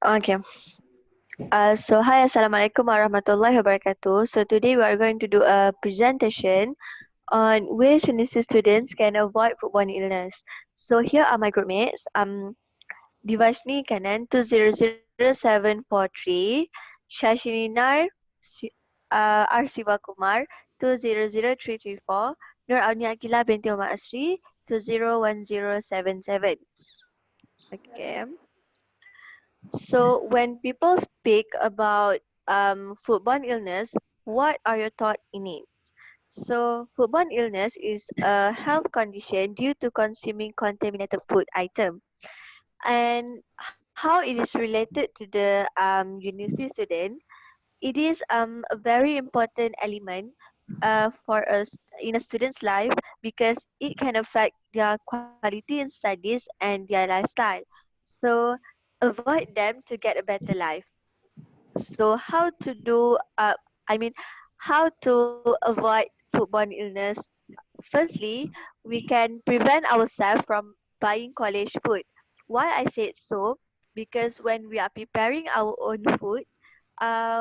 Okay. Hi, Assalamualaikum warahmatullahi wabarakatuh. So today we are going to do a presentation on ways University students can avoid foodborne illness. So here are my group mates. Divashni Kanan 200743, Shashini Nair, R. Siva Kumar 200334, Nur Aunia Akila binti Umar Asri 201077. Okay. So when people speak about foodborne illness, what are your thoughts in it? So foodborne illness is a health condition due to consuming contaminated food item. And how it is related to the university student, it is a very important element for us in a student's life because it can affect their quality in studies and their lifestyle. So avoid them to get a better life. So how to avoid foodborne illness? Firstly, we can prevent ourselves from buying college food. Why I said so? Because when we are preparing our own food,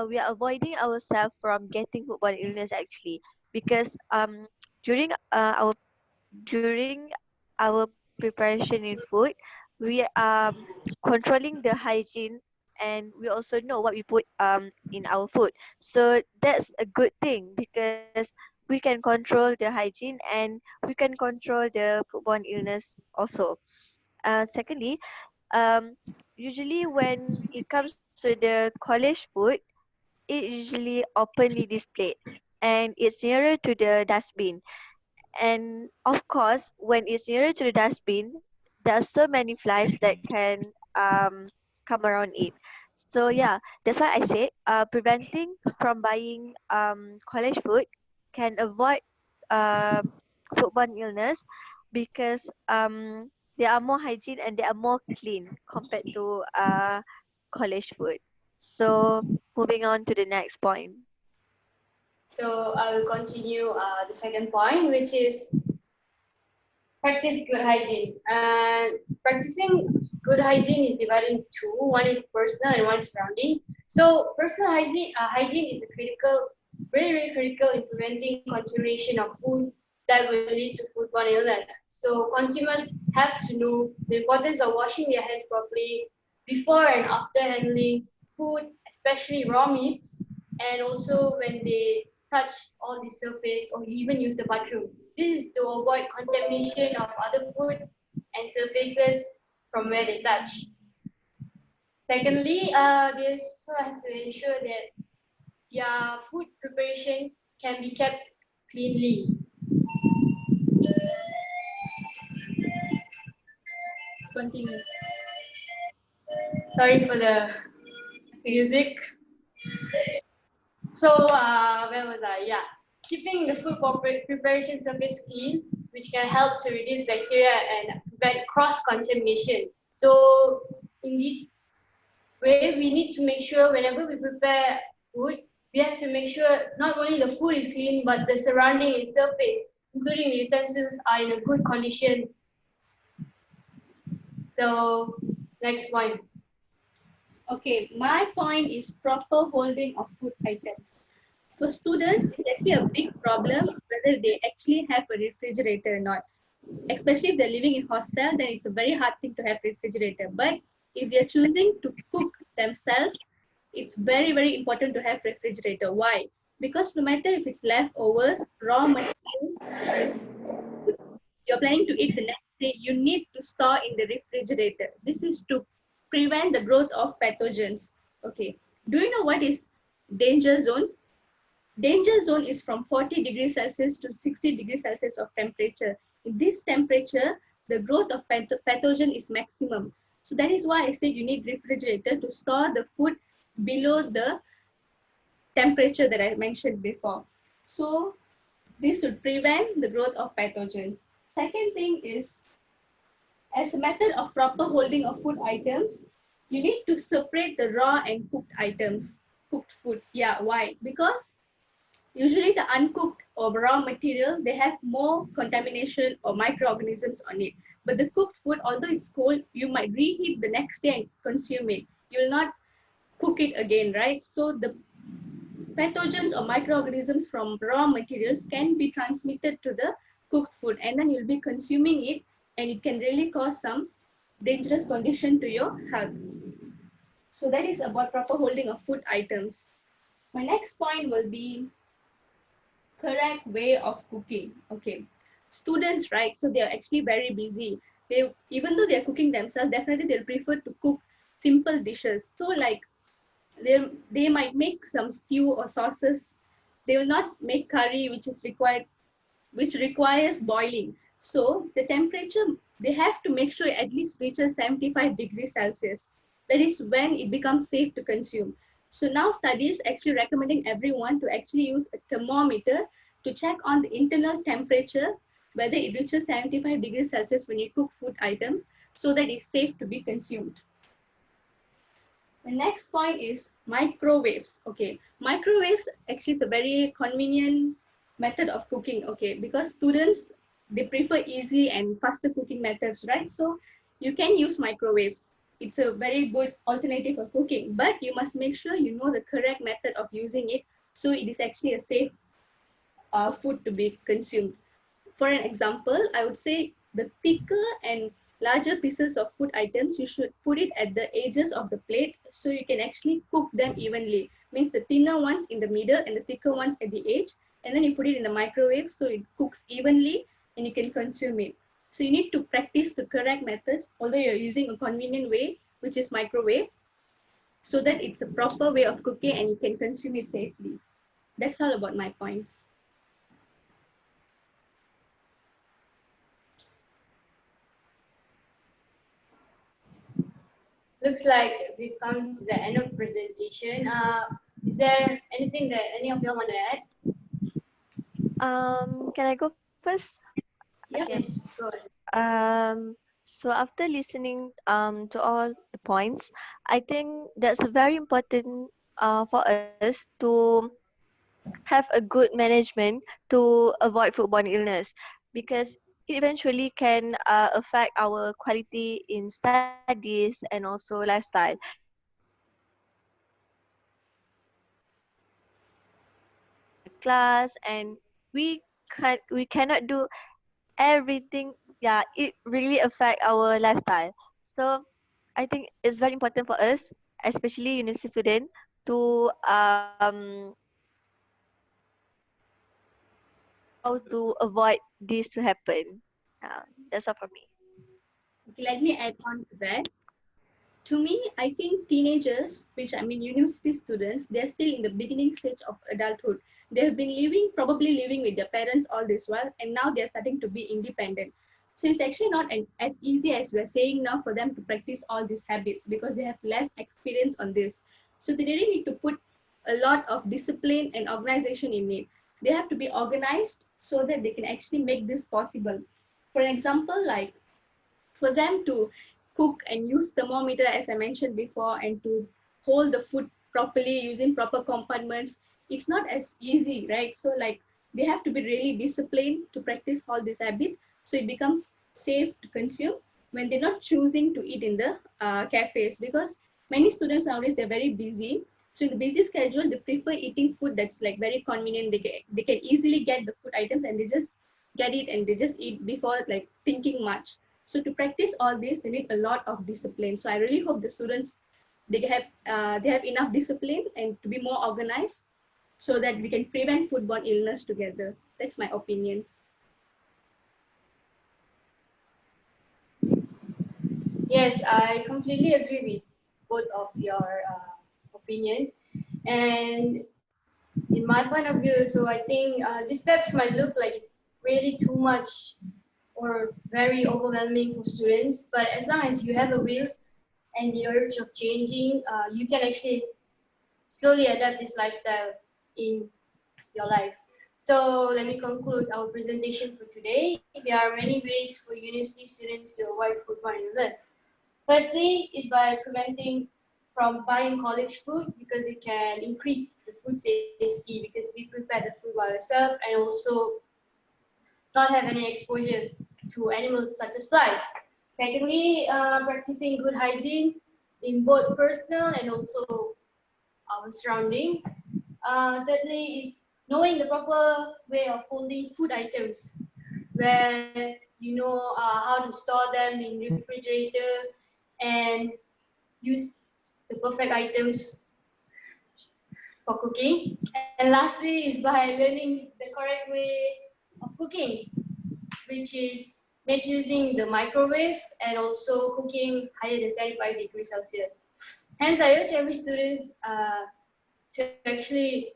we are avoiding ourselves from getting foodborne illness actually. Because during our preparation in food, we are controlling the hygiene, and we also know what we put in our food. So that's a good thing because we can control the hygiene and we can control the foodborne illness also. Secondly, um, usually when it comes to the college food, it usually openly displayed and it's nearer to the dustbin. And of course, when it's nearer to the dustbin, there are so many flies that can come around it. So yeah, that's why I said preventing from buying college food can avoid uh, foodborne illness because they are more hygiene and they are more clean compared to college food. So moving on to the next point. So I will continue the second point, which is practice good hygiene. And practicing good hygiene is divided into two. One is personal and one is surrounding. So personal hygiene is a critical, really critical in preventing contamination of food that will lead to foodborne illness. So consumers have to know the importance of washing their hands properly before and after handling food, especially raw meats, and also when they touch all the surface or even use the bathroom. This is to avoid contamination of other food and surfaces from where they touch. Secondly, they also have to ensure that their food preparation can be kept cleanly. Continue. Sorry for the music. So, where was I? Yeah. Keeping the food preparation surface clean, which can help to reduce bacteria and prevent cross contamination. So, in this way, we need to make sure whenever we prepare food, we have to make sure not only the food is clean, but the surrounding and surface, including the utensils, are in a good condition. So, next point. Okay, my point is proper holding of food items. For students, it's actually a big problem whether they actually have a refrigerator or not. Especially if they're living in hostel, then it's a very hard thing to have refrigerator. But if they're choosing to cook themselves, it's very important to have refrigerator. Why? Because no matter if it's leftovers, raw materials, or you're planning to eat the next day, you need to store in the refrigerator. This is to prevent the growth of pathogens. Okay. Do you know what is danger zone? Danger zone is from 40 degrees Celsius to 60 degrees Celsius of temperature. In this temperature, the growth of pathogen is maximum. So that is why I said you need refrigerator to store the food below the temperature that I mentioned before. So this would prevent the growth of pathogens. Second thing is, as a method of proper holding of food items, you need to separate the raw and cooked items, cooked food. Yeah, why? Because usually the uncooked or raw material, they have more contamination or microorganisms on it. But the cooked food, although it's cold, you might reheat the next day and consume it. You will not cook it again, right? So the pathogens or microorganisms from raw materials can be transmitted to the cooked food, and then you'll be consuming it, and it can really cause some dangerous condition to your health. So that is about proper holding of food items. My next point will be correct way of cooking. Okay, students, right? So they are actually very busy. They, even though they are cooking themselves, definitely they'll prefer to cook simple dishes. So like they might make some stew or sauces. They will not make curry, which requires boiling. So the temperature, they have to make sure at least reaches 75 degrees Celsius. That is when it becomes safe to consume. So now studies actually recommending everyone to actually use a thermometer to check on the internal temperature, whether it reaches 75 degrees Celsius when you cook food items, so that it's safe to be consumed. The next point is microwaves. Okay, microwaves actually is a very convenient method of cooking. Okay, because students, they prefer easy and faster cooking methods, right? So you can use microwaves. It's a very good alternative for cooking, but you must make sure you know the correct method of using it, so it is actually a safe food to be consumed. For an example, I would say the thicker and larger pieces of food items, you should put it at the edges of the plate so you can actually cook them evenly. Means the thinner ones in the middle and the thicker ones at the edge. And then you put it in the microwave so it cooks evenly and you can consume it. So you need to practice the correct methods, although you're using a convenient way, which is microwave, so that it's a proper way of cooking and you can consume it safely. That's all about my points. Looks like we've come to the end of presentation. Is there anything that any of y'all want to add? Can I go first? Okay. Yeah. Yes, go ahead. So after listening to all the points, I think that's very important for us to have a good management to avoid foodborne illness, because it eventually can affect our quality in studies and also lifestyle. Because if we are in a class and we cannot do everything, yeah, it really affect our lifestyle. So I think it's very important for us, especially university student, to how to avoid this to happen. That's all for me. Okay, let me add on to that. To me, I think teenagers, which I mean university students, they're still in the beginning stage of adulthood. They have been living, probably living with their parents all this while, and now they're starting to be independent. So it's actually not as easy as we're saying now for them to practice all these habits because they have less experience on this. So they really need to put a lot of discipline and organization in it. They have to be organized so that they can actually make this possible. For example, like for them to cook and use thermometer as I mentioned before, and to hold the food properly using proper compartments, it's not as easy, right? So like they have to be really disciplined to practice all this habit so it becomes safe to consume when they're not choosing to eat in the cafes, because many students nowadays, they're very busy. So in the busy schedule, they prefer eating food that's like very convenient. They can easily get the food items and they just get it and they just eat before like thinking much. So to practice all this, they need a lot of discipline. So I really hope the students, they have enough discipline and to be more organized so that we can prevent foodborne illness together. That's my opinion. Yes, I completely agree with both of your opinion. And in my point of view, so I think these steps might look like it's really too much or very overwhelming for students. But as long as you have a will and the urge of changing, you can actually slowly adapt this lifestyle in your life. So let me conclude our presentation for today. There are many ways for university students to avoid foodborne illness. Firstly is by preventing from buying college food because it can increase the food safety because we prepare the food by ourselves and also not have any exposures to animals such as flies. Secondly, practicing good hygiene in both personal and also our surrounding. Thirdly is knowing the proper way of holding food items, where you know how to store them in refrigerator and use the perfect items for cooking. And lastly is by learning the correct way of cooking, which is make using the microwave and also cooking higher than 75 degrees Celsius. Hence, I urge every student to actually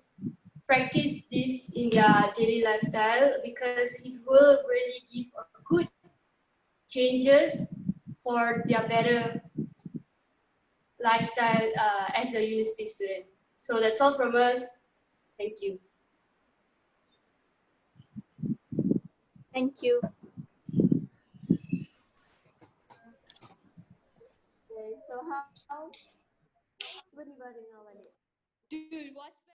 practice this in their daily lifestyle because it will really give a good changes for their better lifestyle as a university student. So that's all from us. Thank you. Thank you. Okay, so how? Cuba tinggal dengar balik. Dude, what's